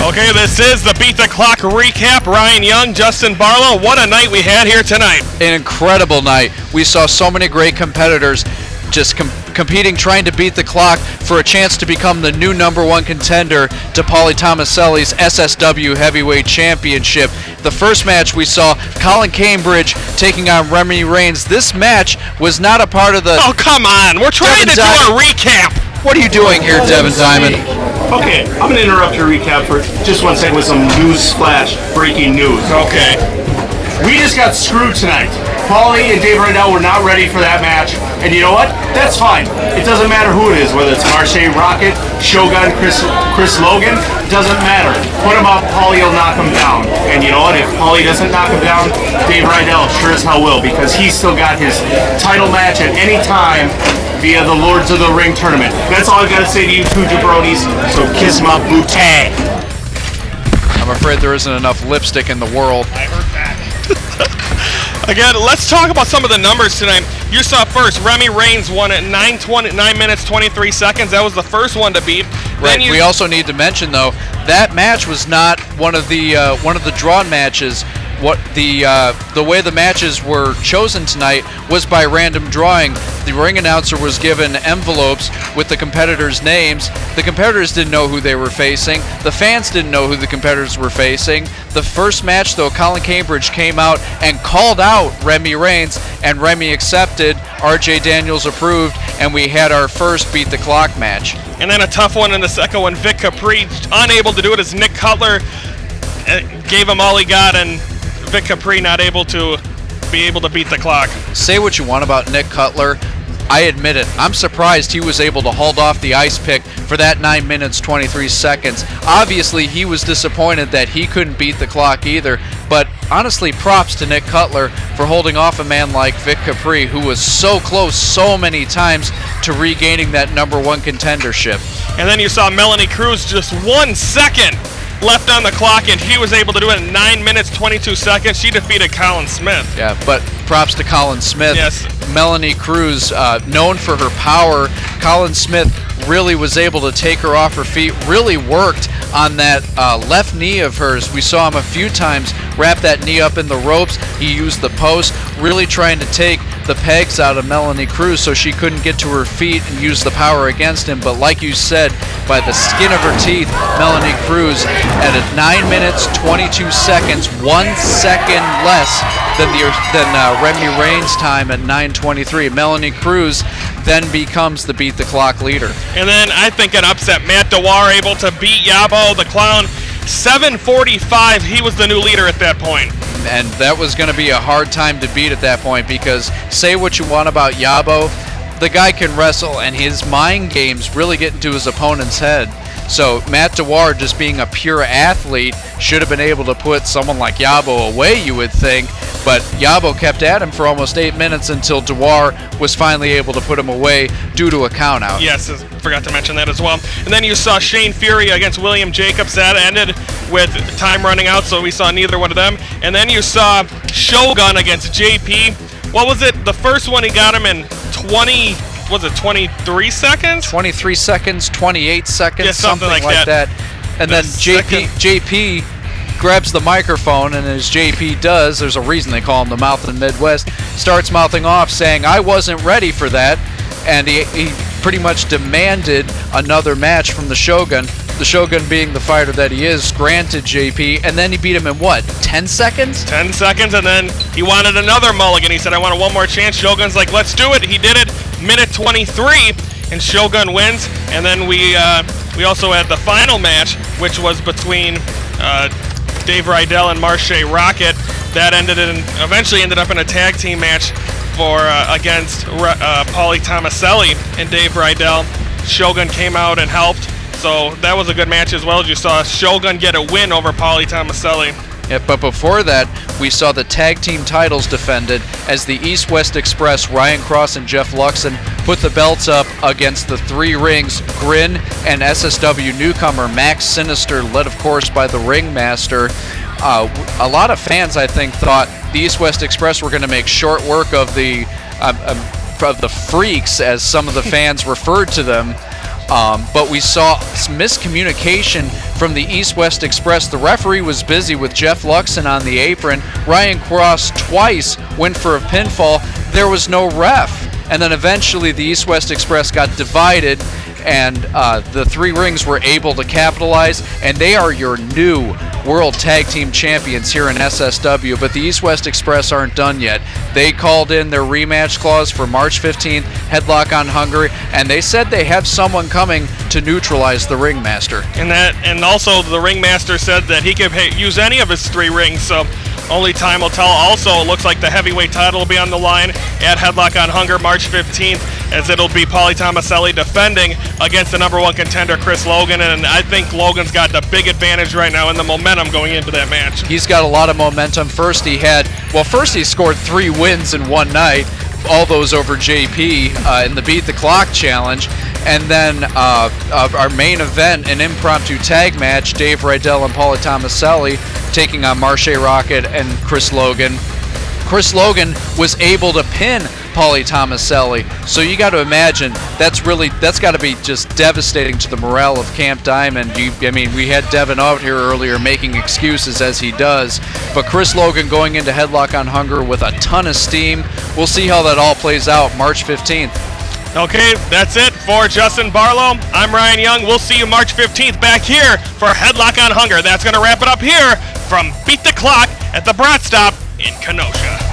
Okay, this is the Beat the Clock recap. Ryan Young, Justin Barlow, what a night we had here tonight. An incredible night. We saw so many great competitors just competing, trying to beat the clock for a chance to become the new #1 contender to Pauly Thomaselli's SSW Heavyweight Championship. The first match we saw Colin Cambridge taking on REMY RAINZ. This match was not a part of the... Oh, come on. We're trying to do a recap. What are you doing here, Devin Diamond? Okay, I'm going to interrupt your recap for just 1 second with some news flash, breaking news. Okay. We just got screwed tonight. Pauly and Dave Rydell were not ready for that match, and you know what? That's fine. It doesn't matter who it is, whether it's Marshe Rockett, Shogun, Chris Logan, doesn't matter. Put him up, Pauly will knock him down. And you know what? If Pauly doesn't knock him down, Dave Rydell sure as hell will, because he's still got his title match at any time via the Lords of the Ring tournament. That's all I've got to say to you two jabronis, so kiss my booty. I'm afraid there isn't enough lipstick in the world. I heard that. Again, let's talk about some of the numbers tonight. You saw first, REMY RAINZ won at 9 minutes, 23 seconds. That was the first one to beat. Right. We also need to mention, though, that match was not one of the drawn matches. What the way the matches were chosen tonight was by random drawing. The ring announcer was given envelopes with the competitors' names. The competitors didn't know who they were facing. The fans didn't know who the competitors were facing. The first match, though, Colin Cambridge came out and called out REMY RAINZ, and Remy accepted. RJ Daniels approved, and we had our first Beat the Clock match. And then a tough one in the second one. Vic Capri unable to do it as Nick Cutler gave him all he got, and Vic Capri not able to beat the clock. Say what you want about Nick Cutler. I admit it. I'm surprised he was able to hold off the ice pick for that 9 minutes, 23 seconds. Obviously, he was disappointed that he couldn't beat the clock either. But honestly, props to Nick Cutler for holding off a man like Vic Capri, who was so close so many times to regaining that #1 contendership. And then you saw Melanie Cruz just 1 second left on the clock, and she was able to do it in 9 minutes, 22 seconds. She defeated Colin Smith. Yeah, but props to Colin Smith. Yes. Melanie Cruz, known for her power. Colin Smith really was able to take her off her feet, really worked on that left knee of hers. We saw him a few times wrap that knee up in the ropes. He used the post, really trying to take the pegs out of Melanie Cruz so she couldn't get to her feet and use the power against him. But like you said, by the skin of her teeth, Melanie Cruz at 9 minutes, 22 seconds, 1 second less than REMY RAINZ time at 9:23. Melanie Cruz then becomes the Beat the Clock leader. And then I think an upset. Matt DEWAR able to beat Yabo, the Clown. 7:45, he was the new leader at that point. And that was going to be a hard time to beat at that point, because say what you want about Yabo, the guy can wrestle, and his mind games really get into his opponent's head. So Matt DEWAR, just being a pure athlete, should have been able to put someone like Yabo away, you would think. But Yabo kept at him for almost 8 minutes until DEWAR was finally able to put him away due to a countout. Yes, forgot to mention that as well. And then you saw Shane Fury against William Jacobs. That ended with time running out, so we saw neither one of them. And then you saw Shogun against JP. What was it? The first one, he got him in 23 seconds? 23 seconds, 28 seconds, yeah, something like that. And then JP grabs the microphone, and as JP does, there's a reason they call him the Mouth in the Midwest, starts mouthing off saying, "I wasn't ready for that," and he pretty much demanded another match from the Shogun. The Shogun, being the fighter that he is, granted JP, and then he beat him in what, 10 seconds? 10 seconds, and then he wanted another mulligan. He said, "I want one more chance." Shogun's like, "Let's do it." He did it, minute 23, and Shogun wins. And then we also had the final match, which was between Dave Rydell and Marshe Rockett. That eventually ended up in a tag team match against Pauly Thomaselli and Dave Rydell. Shogun came out and helped. So that was a good match as well. As you saw Shogun get a win over Pauly Thomaselli. Yeah, but before that, we saw the tag team titles defended as the East-West Express, Ryan Cross and Jeff Luxon, put the belts up against the Three Rings, Grin, and SSW newcomer Max Sinister, led of course by the Ringmaster. A lot of fans, I think, thought the East-West Express were going to make short work of the freaks, as some of the fans referred to them. but we saw miscommunication from the East-West Express. The referee was busy with Jeff Luxon on the apron. Ryan Cross twice went for a pinfall. There was no ref. And then eventually the East-West Express got divided, and the three rings were able to capitalize, and they are your new World Tag Team Champions here in SSW. But the East-West Express aren't done yet. They called in their rematch clause for March 15th, Headlock on Hungary, and they said they have someone coming to neutralize the ringmaster. And also the ringmaster said that he could use any of his three rings, so only time will tell. Also, it looks like the heavyweight title will be on the line at Headlock on Hunger March 15th, as it'll be Pauly Thomaselli defending against the #1 contender, Chris Logan. And I think Logan's got the big advantage right now in the momentum going into that match. He's got a lot of momentum. First he scored 3 wins in one night, all those over JP in the Beat the Clock challenge. And then our main event, an impromptu tag match, Dave Rydell and Pauly Thomaselli taking on Marshe Rockett and Chris Logan. Chris Logan was able to pin Pauly Thomaselli, so you got to imagine that's got to be just devastating to the morale of Camp Diamond. We had Devin out here earlier making excuses, as he does, but Chris Logan going into Headlock on Hunger with a ton of steam. We'll see how that all plays out March 15th. Okay, that's it for Justin Barlow. I'm Ryan Young. We'll see you March 15th back here for Headlock on Hunger. That's going to wrap it up here from Beat the Clock at the Brat Stop in Kenosha.